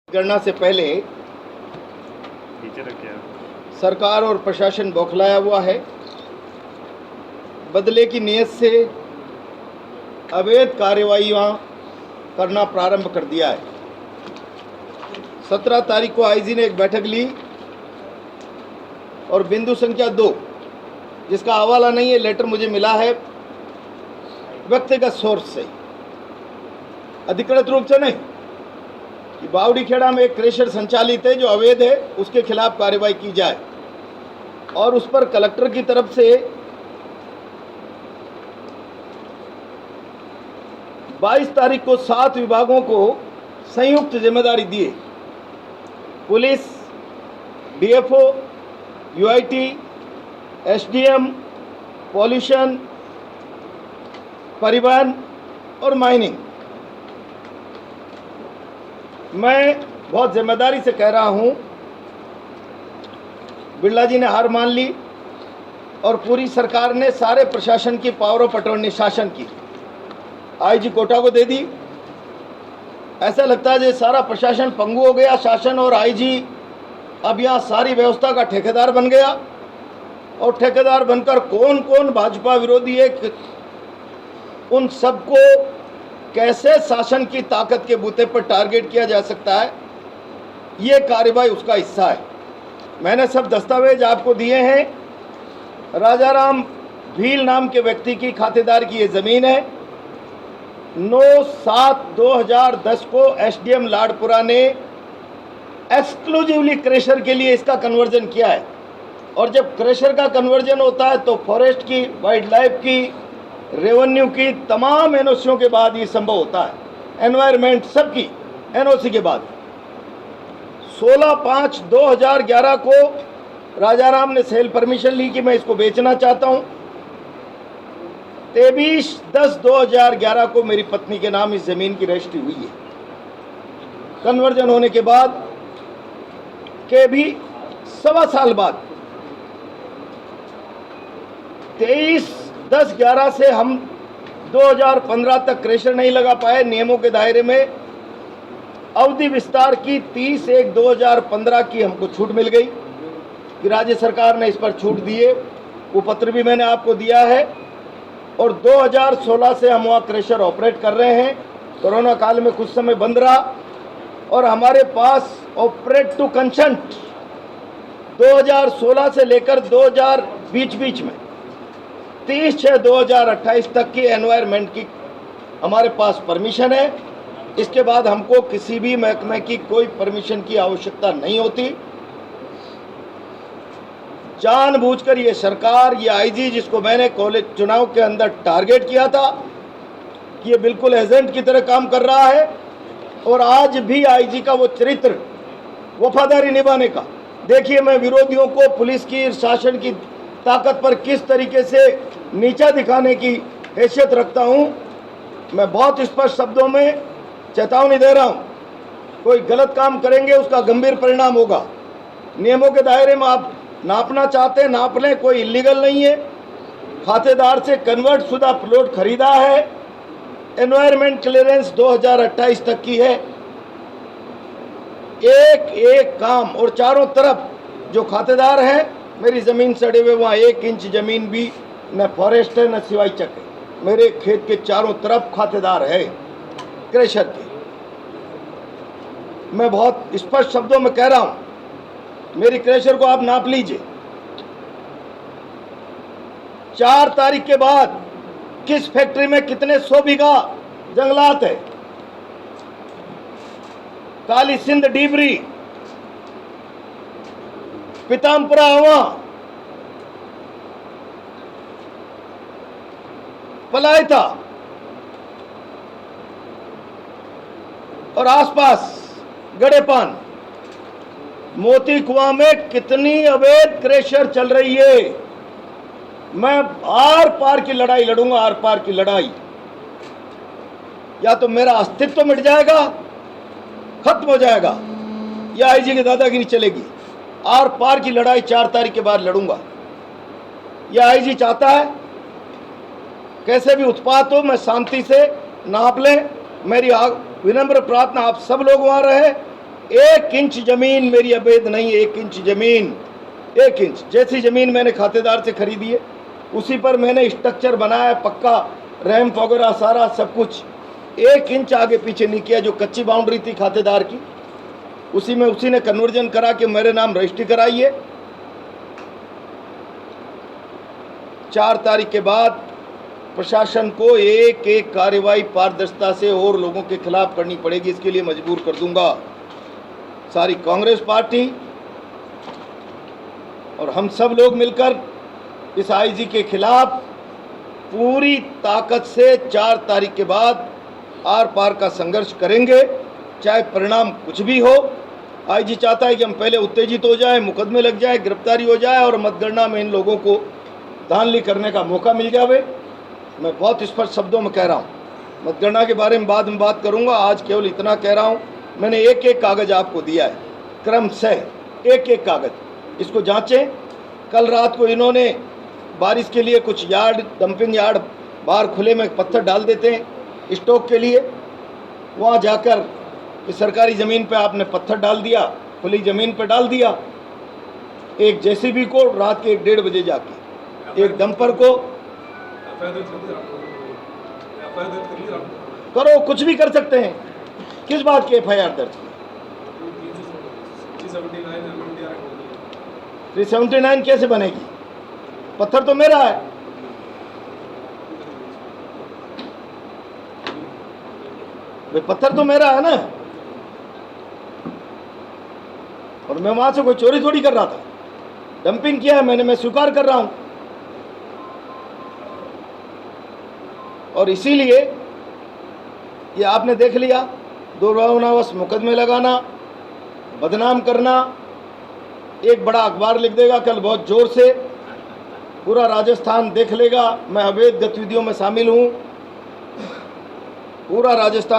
गणना से पहले सरकार और प्रशासन बौखलाया हुआ है। बदले की नीयत से अवैध कार्रवाइयाँ करना प्रारंभ कर दिया है। 17 तारीख को आईजी ने एक बैठक ली और बिंदु संख्या 2, जिसका हवाला नहीं है, लेटर मुझे मिला है व्यक्तिगत सोर्स से, अधिकृत रूप से नहीं, कि बावड़ी खेड़ा में एक क्रेशर संचालित है जो अवैध है, उसके खिलाफ कार्रवाई की जाए। और उस पर कलेक्टर की तरफ से 22 तारीख को 7 विभागों को संयुक्त जिम्मेदारी दिए। Police, DFO, UIT, SDM, pollution, परिवहन और माइनिंग। मैं बहुत जिम्मेदारी से कह रहा हूं, बिरला जी ने हार मान ली और पूरी सरकार ने सारे प्रशासन की पावर ऑफ अटॉर्नी शासन की आईजी कोटा को दे दी। ऐसा लगता है जैसे सारा प्रशासन पंगु हो गया, शासन और आईजी अब यहाँ सारी व्यवस्था का ठेकेदार बन गया। और ठेकेदार बनकर कौन कौन भाजपा विरोधी है, उन सबको कैसे शासन की ताकत के बूते पर टारगेट किया जा सकता है, ये कार्रवाई उसका हिस्सा है। मैंने सब दस्तावेज आपको दिए हैं। राजाराम भील नाम के व्यक्ति की खातेदार की ये ज़मीन है। 9/7/2010 को एसडीएम लाडपुरा ने एक्सक्लूसिवली क्रेशर के लिए इसका कन्वर्जन किया है। और जब क्रेशर का कन्वर्जन होता है तो फॉरेस्ट की, वाइल्ड लाइफ की, रेवेन्यू की तमाम एनओसीओं के बाद ये संभव होता है, एनवायरमेंट सबकी एनओसी के बाद। 16/5/2011 को राजाराम ने सेल परमिशन ली कि मैं इसको बेचना चाहता हूँ। 23/10/2011 को मेरी पत्नी के नाम इस ज़मीन की रजिस्ट्री हुई है। कन्वर्जन होने के बाद के भी 1.25 साल बाद 23/10/11 से हम 2015 तक क्रेशर नहीं लगा पाए। नियमों के दायरे में अवधि विस्तार की 30/1/2015 की हमको छूट मिल गई कि राज्य सरकार ने इस पर छूट दिए। वो पत्र भी मैंने आपको दिया है। और 2016 से हम वहाँ क्रेशर ऑपरेट कर रहे हैं। कोरोना काल में कुछ समय बंद रहा और हमारे पास ऑपरेट टू कंसेंट 2016 से लेकर 2000 बीच में 30/6/2028 तक की एनवायरनमेंट की हमारे पास परमिशन है। इसके बाद हमको किसी भी महकमे की कोई परमिशन की आवश्यकता नहीं होती। जानबूझकर ये सरकार, ये आईजी, जिसको मैंने कॉलेज चुनाव के अंदर टारगेट किया था कि ये बिल्कुल एजेंट की तरह काम कर रहा है, और आज भी आईजी का वो चरित्र वफादारी निभाने का, देखिए मैं विरोधियों को पुलिस की, शासन की ताकत पर किस तरीके से नीचा दिखाने की हैसियत रखता हूं। मैं बहुत स्पष्ट शब्दों में चेतावनी दे रहा हूं, कोई गलत काम करेंगे उसका गंभीर परिणाम होगा। नियमों के दायरे में आप नापना चाहते हैं, नाप लें, कोई इलीगल नहीं है। खातेदार से कन्वर्ट शुदा प्लॉट खरीदा है, एनवायरमेंट क्लियरेंस 2028 तक की है। एक एक काम, और चारों तरफ जो खातेदार हैं, मेरी ज़मीन सड़े हुए वहाँ 1 इंच ज़मीन भी न फॉरेस्ट है न सिवाई चक है। मेरे खेत के चारों तरफ खातेदार है क्रेशर के। मैं बहुत स्पष्ट शब्दों में कह रहा हूँ, मेरी क्रेशर को आप नाप लीजिए। 4 तारीख के बाद किस फैक्ट्री में कितने 100 बीघा जंगलात है। काली सिंध डीबरी, पीताम्बरा हवा, पलायता और आसपास गड़ेपान, मोती कुआं में कितनी अवैध क्रेशर चल रही है। मैं आर पार की लड़ाई लड़ूंगा, आर पार की लड़ाई। या तो मेरा अस्तित्व मिट जाएगा, खत्म हो जाएगा, या आईजी की दादागिरी चलेगी। आर पार की लड़ाई 4 तारीख के बाद लड़ूंगा। यह आईजी चाहता है कैसे भी उत्पात हो, मैं शांति से नाप लें। मेरी विनम्र प्रार्थना, आप सब लोग वहाँ रहे, 1 इंच जमीन मेरी अवैध नहीं है। 1 इंच जमीन, 1 इंच जैसी जमीन मैंने खातेदार से खरीदी है उसी पर मैंने स्ट्रक्चर बनाया, पक्का रैंप वगैरह सारा सब कुछ। 1 इंच आगे पीछे नहीं किया। जो कच्ची बाउंड्री थी खातेदार की उसी में उसी ने कन्वर्जन करा के मेरे नाम रजिस्ट्री कराई है। 4 तारीख के बाद प्रशासन को एक एक कार्रवाई पारदर्शिता से और लोगों के खिलाफ करनी पड़ेगी। इसके लिए मजबूर कर दूंगा सारी कांग्रेस पार्टी और हम सब लोग मिलकर इस आईजी के खिलाफ पूरी ताकत से 4 तारीख के बाद आर पार का संघर्ष करेंगे, चाहे परिणाम कुछ भी हो। आईजी चाहता है कि हम पहले उत्तेजित हो जाएं, मुकदमे लग जाए, गिरफ्तारी हो जाए और मतगणना में इन लोगों को धांधली करने का मौका मिल जावे। मैं बहुत स्पष्ट शब्दों में कह रहा हूँ, मतगणना के बारे में बाद में बात करूँगा। आज केवल इतना कह रहा हूँ, मैंने एक एक कागज़ आपको दिया है क्रमशः, एक एक कागज़, इसको जांचें। कल रात को इन्होंने बारिश के लिए कुछ यार्ड, डंपिंग यार्ड बाहर खुले में पत्थर डाल देते हैं स्टॉक के लिए, वहाँ जाकर इस सरकारी ज़मीन पे आपने पत्थर डाल दिया, खुली ज़मीन पे डाल दिया। एक जेसीबी को रात के 1-1:30 बजे जाके, एक डंपर को करो, कुछ भी कर सकते हैं। किस बात की FIR दर्ज की? 379 कैसे बनेगी? पत्थर तो मेरा है। भाई पत्थर तो मेरा है ना, और मैं वहां से कोई चोरी थोड़ी कर रहा था। डंपिंग किया है मैंने, मैं स्वीकार कर रहा हूं। और इसीलिए ये आपने देख लिया, दुर्भावनावश मुकदमे लगाना, बदनाम करना। एक बड़ा अखबार लिख देगा कल बहुत जोर से, पूरा राजस्थान देख लेगा मैं अवैध गतिविधियों में शामिल हूं। पूरा राजस्थान